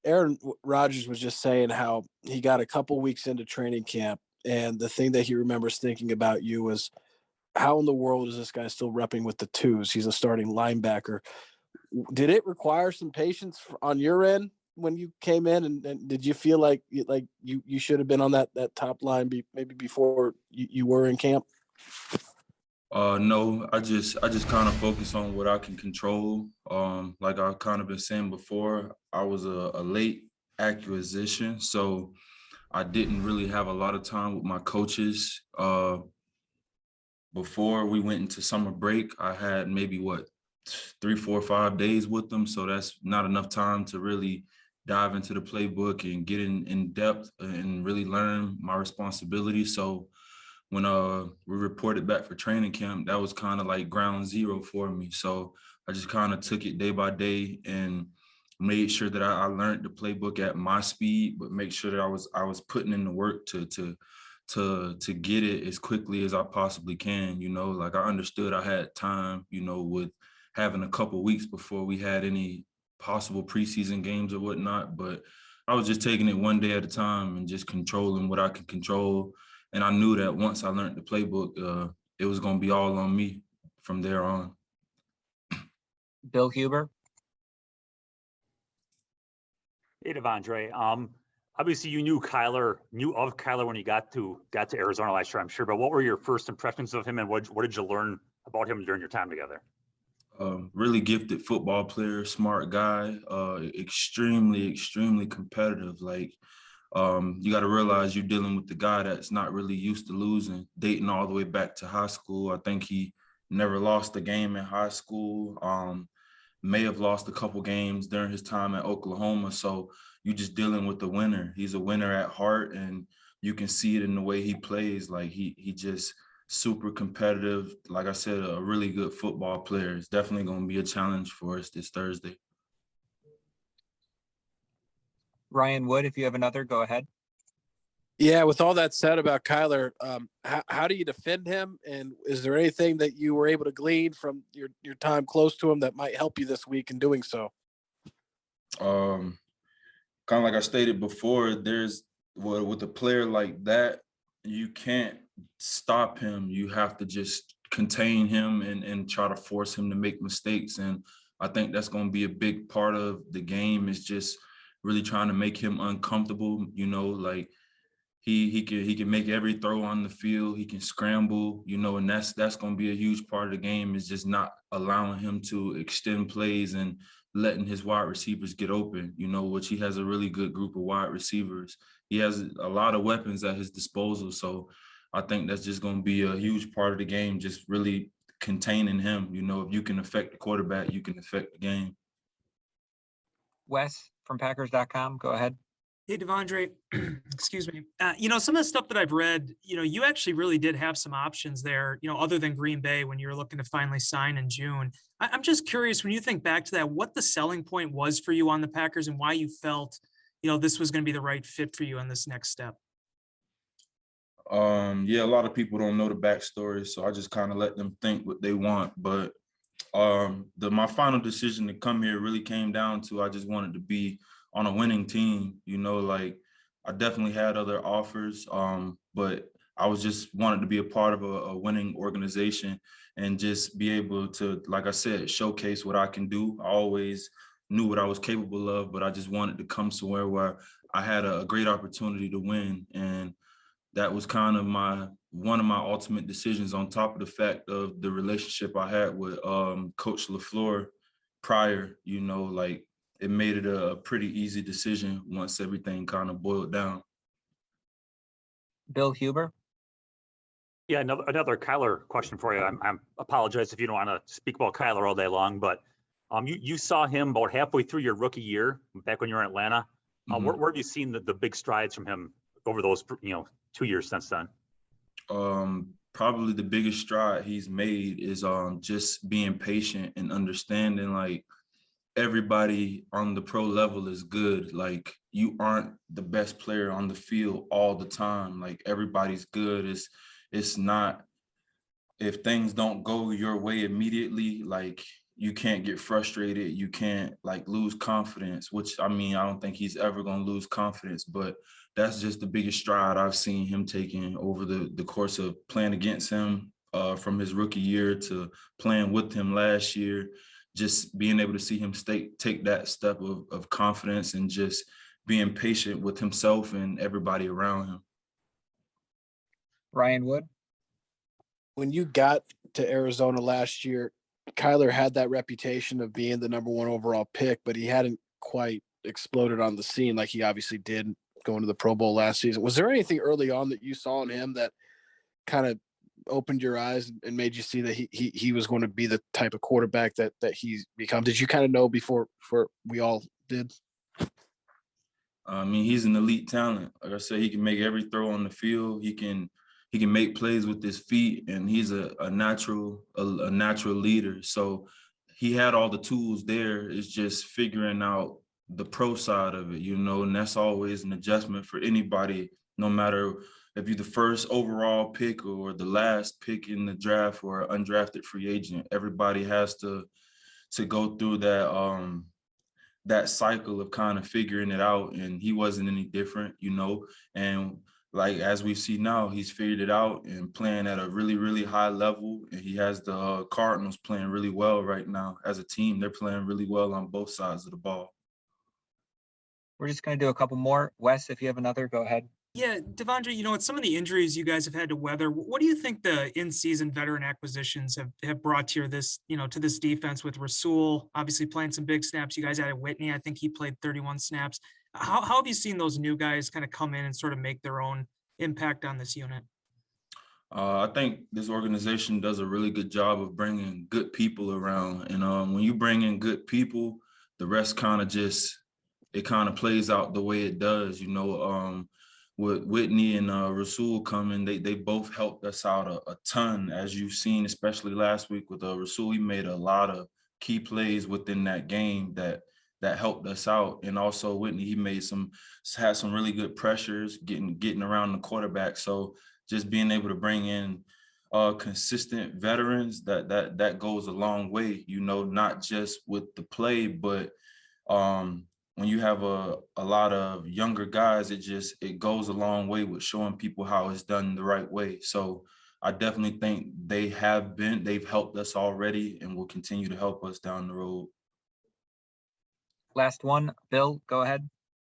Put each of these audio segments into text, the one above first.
Aaron Rodgers was just saying how he got a couple weeks into training camp, and the thing that he remembers thinking about you was how in the world is this guy still repping with the twos? He's a starting linebacker. Did it require some patience on your end when you came in, and did you feel like you should have been on that top line maybe before you were in camp? No, I just kind of focus on what I can control. Like I kind of been saying before, I was a late acquisition, so I didn't really have a lot of time with my coaches. Before we went into summer break, I had maybe 3, 4, 5 days with them, so that's not enough time to really dive into the playbook and get in depth and really learn my responsibilities. So when we reported back for training camp, that was kind of like ground zero for me. So I just kind of took it day by day and made sure that I learned the playbook at my speed, but make sure that I was putting in the work to get it as quickly as I possibly can. Like I understood I had time, with having a couple weeks before we had any possible preseason games or whatnot, but I was just taking it one day at a time and just controlling what I could control. And I knew that once I learned the playbook, it was going to be all on me from there on. Bill Huber. Hey, De'Vondre. Obviously, you knew of Kyler when you got to Arizona last year, I'm sure. But what were your first impressions of him, and what did you learn about him during your time together? Really gifted football player, smart guy, extremely, extremely competitive. Like, you got to realize you're dealing with the guy that's not really used to losing, dating all the way back to high school. I think he never lost a game in high school. May have lost a couple games during his time at Oklahoma. So you're just dealing with the winner. He's a winner at heart, and you can see it in the way he plays. Like he just super competitive. Like I said, a really good football player. It's definitely going to be a challenge for us this Thursday. Ryan Wood, if you have another, go ahead. Yeah, with all that said about Kyler, how do you defend him? And is there anything that you were able to glean from your time close to him that might help you this week in doing so? Kind of like I stated before, with a player like that, you can't stop him. You have to just contain him and try to force him to make mistakes. And I think that's going to be a big part of the game, is just really trying to make him uncomfortable. Like he can make every throw on the field. He can scramble, and that's going to be a huge part of the game, is just not allowing him to extend plays and letting his wide receivers get open, which he has a really good group of wide receivers. He has a lot of weapons at his disposal. So I think that's just going to be a huge part of the game, just really containing him. If you can affect the quarterback, you can affect the game. Wes from Packers.com, go ahead. Hey, De'Vondre, excuse me. Some of the stuff that I've read, you actually really did have some options there, other than Green Bay when you were looking to finally sign in June. I'm just curious, when you think back to that, what the selling point was for you on the Packers and why you felt, this was going to be the right fit for you on this next step. Yeah, a lot of people don't know the backstory, so I just kind of let them think what they want. But my final decision to come here really came down to, I just wanted to be on a winning team. Like I definitely had other offers, but I was just wanted to be a part of a winning organization and just be able to, like I said, showcase what I can do. I always knew what I was capable of, but I just wanted to come somewhere where I had a great opportunity to win. And that was kind of one of my ultimate decisions, on top of the fact of the relationship I had with Coach LaFleur prior. Like it made it a pretty easy decision once everything kind of boiled down. Bill Huber. Yeah, another Kyler question for you. I apologize if you don't want to speak about Kyler all day long, but you saw him about halfway through your rookie year back when you were in Atlanta. Mm-hmm. Where have you seen the big strides from him over those 2 years since then? Probably the biggest stride he's made is just being patient and understanding, like, everybody on the pro level is good. Like, you aren't the best player on the field all the time. Like, everybody's good. It's not, if things don't go your way immediately, like, you can't get frustrated. You can't like lose confidence, which I mean, I don't think he's ever going to lose confidence, but that's just the biggest stride I've seen him taking over the course of playing against him from his rookie year to playing with him last year. Just being able to see him take that step of confidence and just being patient with himself and everybody around him. Ryan Wood. When you got to Arizona last year, Kyler had that reputation of being the number 1 overall pick, but he hadn't quite exploded on the scene like he obviously did going to the Pro Bowl last season. Was there anything early on that you saw in him that kind of opened your eyes and made you see that he was going to be the type of quarterback that he's become? Did you kind of know before we all did? I mean, he's an elite talent. Like I said, he can make every throw on the field. He can make plays with his feet, and he's a natural leader. So he had all the tools there. It's just figuring out the pro side of it, and that's always an adjustment for anybody, no matter if you're the first overall pick or the last pick in the draft or an undrafted free agent. Everybody has to go through that cycle of kind of figuring it out, and he wasn't any different, and like as we see now, he's figured it out and playing at a really, really high level, and he has the Cardinals playing really well right now as a team. They're playing really well on both sides of the ball. We're just going to do a couple more. Wes, if you have another, go ahead. Yeah, De'Vondre, with some of the injuries you guys have had to weather, what do you think the in-season veteran acquisitions have brought to to this defense with Rasul obviously playing some big snaps? You guys added Whitney. I think he played 31 snaps. How have you seen those new guys kind of come in and sort of make their own impact on this unit? I think this organization does a really good job of bringing good people around. And when you bring in good people, the rest kind of plays out the way it does, with Whitney and Rasul coming, they both helped us out a ton, as you've seen, especially last week with Rasul. He made a lot of key plays within that game that helped us out. And also Whitney, he had some really good pressures getting around the quarterback. So just being able to bring in consistent veterans, that goes a long way, not just with the play, but when you have a lot of younger guys, it goes a long way with showing people how it's done the right way. So I definitely think they've helped us already and will continue to help us down the road. Last one, Bill, go ahead.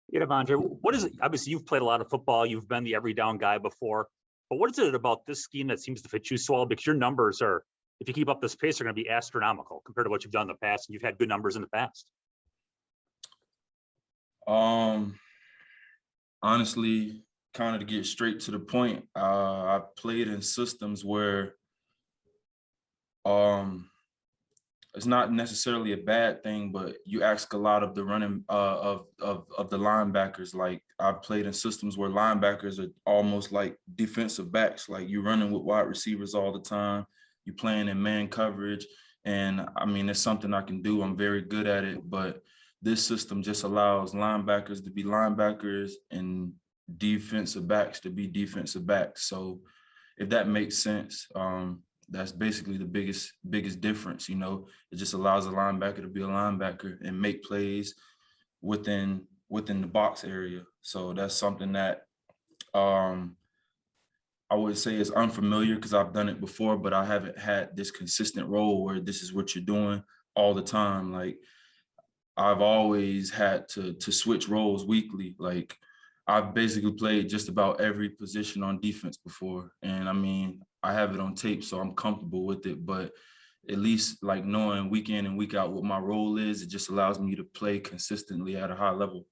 Yeah, De'Vondre, what is it? Obviously, you've played a lot of football. You've been the every down guy before. But what is it about this scheme that seems to fit you so well? Because your numbers are, if you keep up this pace, are going to be astronomical compared to what you've done in the past. And you've had good numbers in the past. Honestly, kind of to get straight to the point, I played in systems where it's not necessarily a bad thing, but you ask a lot of the running of the linebackers. Like I've played in systems where linebackers are almost like defensive backs. Like you're running with wide receivers all the time. You're playing in man coverage. And I mean, it's something I can do. I'm very good at it, but this system just allows linebackers to be linebackers and defensive backs to be defensive backs. So if that makes sense, that's basically the biggest difference. It just allows a linebacker to be a linebacker and make plays within the box area. So that's something that I would say is unfamiliar because I've done it before, but I haven't had this consistent role where this is what you're doing all the time. Like I've always had to switch roles weekly. Like I've basically played just about every position on defense before. And I mean, I have it on tape, so I'm comfortable with it. But at least like knowing week in and week out what my role is, it just allows me to play consistently at a high level.